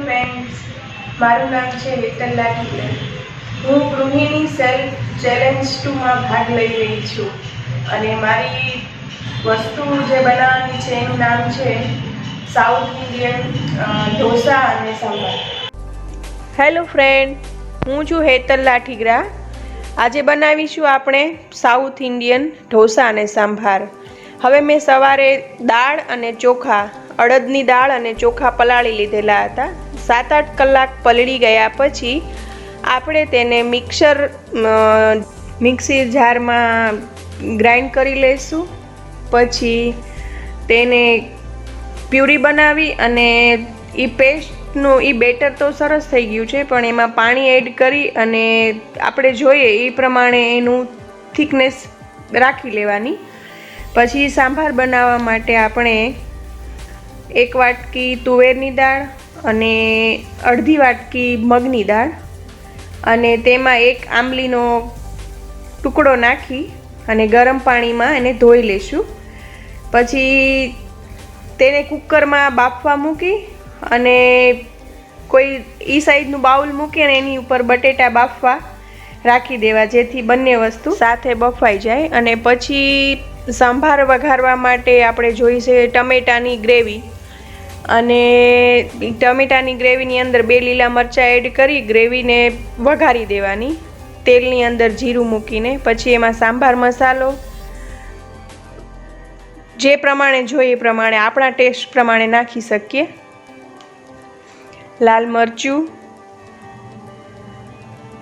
Friends, મારું નામ છે હેતલ લાઠીગરા. હું ગૃહિણી સેલ્ફ ચેલેન્જ 2માં ભાગ લઈ રહી છું અને મારી વસ્તુ જે બનાવવાની છે એનું નામ છે સાઉથ ઇન્ડિયન ઢોસા અને સાંભાર. હેલો ફ્રેન્ડ, હું છું હેતલ લાઠીગરા. આજે બનાવીશું આપણે સાઉથ ઇન્ડિયન ઢોસા અને સાંભાર. હવે મેં સવારે દાળ અને ચોખા, અડદની દાળ અને ચોખા પલાળી લીધેલા હતા. 7-8 કલાક પલળી ગયા પછી આપણે તેને મિક્સી જારમાં ગ્રાઇન્ડ કરી લઈશું. પછી તેને પ્યુરી બનાવી અને એ પેસ્ટનું બેટર તો સરસ થઈ ગયું છે, પણ એમાં પાણી એડ કરી અને આપણે જોઈએ એ પ્રમાણે એનું થિકનેસ રાખી લેવાની. પછી સાંભાર બનાવવા માટે આપણે 1 વાટકી તુવેરની દાળ અને અડધી વાટકી મગની દાળ અને તેમાં 1 આંબલીનો ટુકડો નાખી અને ગરમ પાણીમાં એને ધોઈ લઈશું. પછી તેને કુકરમાં બાફવા મૂકી અને કોઈ એ સાઈઝનું બાઉલ મૂકી અને એની ઉપર બટેટા બાફવા રાખી દેવા, જેથી બંને વસ્તુ સાથે બફાઈ જાય. અને પછી સાંભાર વઘારવા માટે આપણે જોઈશે ટમેટાની ગ્રેવી, અને ટમેટાની ગ્રેવીની અંદર 2 લીલા મરચાં એડ કરી ગ્રેવીને વઘારી દેવાની તેલની અંદર જીરું મૂકીને. પછી એમાં સાંભાર મસાલો જે પ્રમાણે જોઈએ એ પ્રમાણે આપણા ટેસ્ટ પ્રમાણે નાખી શકીએ. લાલ મરચું,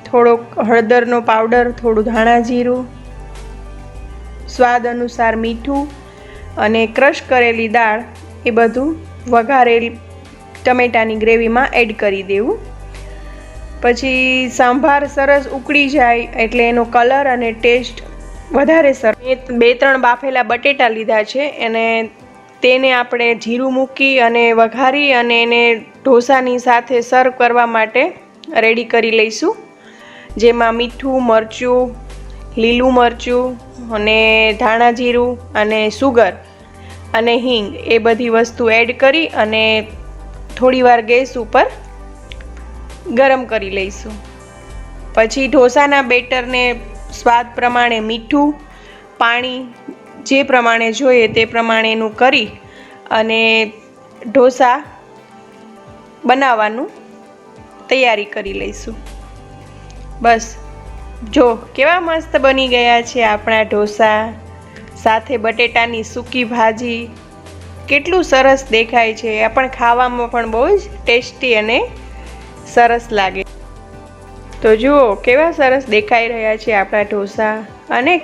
થોડોક હળદરનો પાવડર, થોડું ધાણા જીરું, સ્વાદ અનુસાર મીઠું અને ક્રશ કરેલી દાળ, એ બધું વઘારેલી ટમેટાની ગ્રેવીમાં એડ કરી દેવું. પછી સાંભાર સરસ ઉકળી જાય એટલે એનો કલર અને ટેસ્ટ વધારે સરસ. 2-3 બાફેલા બટેટા લીધા છે અને તેને આપણે જીરું મૂકી અને વઘારી અને એને ઢોસાની સાથે સર્વ કરવા માટે રેડી કરી લઈશું. જેમાં મીઠું, મરચું, લીલું મરચું અને ધાણા જીરું અને સુગર અને હિંગ, એ બધી વસ્તુ એડ કરી અને થોડીવાર ગેસ ઉપર ગરમ કરી લઈશું. પછી ઢોસાના બેટરને સ્વાદ પ્રમાણે મીઠું, પાણી જે પ્રમાણે જોઈએ તે પ્રમાણેનું કરી અને ઢોસા બનાવવાનું તૈયારી કરી લઈશું. બસ જો કેવા મસ્ત બની ગયા છે આપણા ઢોસા, સાથે બટેટાની સૂકી ભાજી. કેટલું સરસ દેખાય છે, આ પણ ખાવામાં પણ બહુ જ ટેસ્ટી અને સરસ લાગે. તો જુઓ કેવા સરસ દેખાઈ રહ્યા છે આપણા ઢોસા અને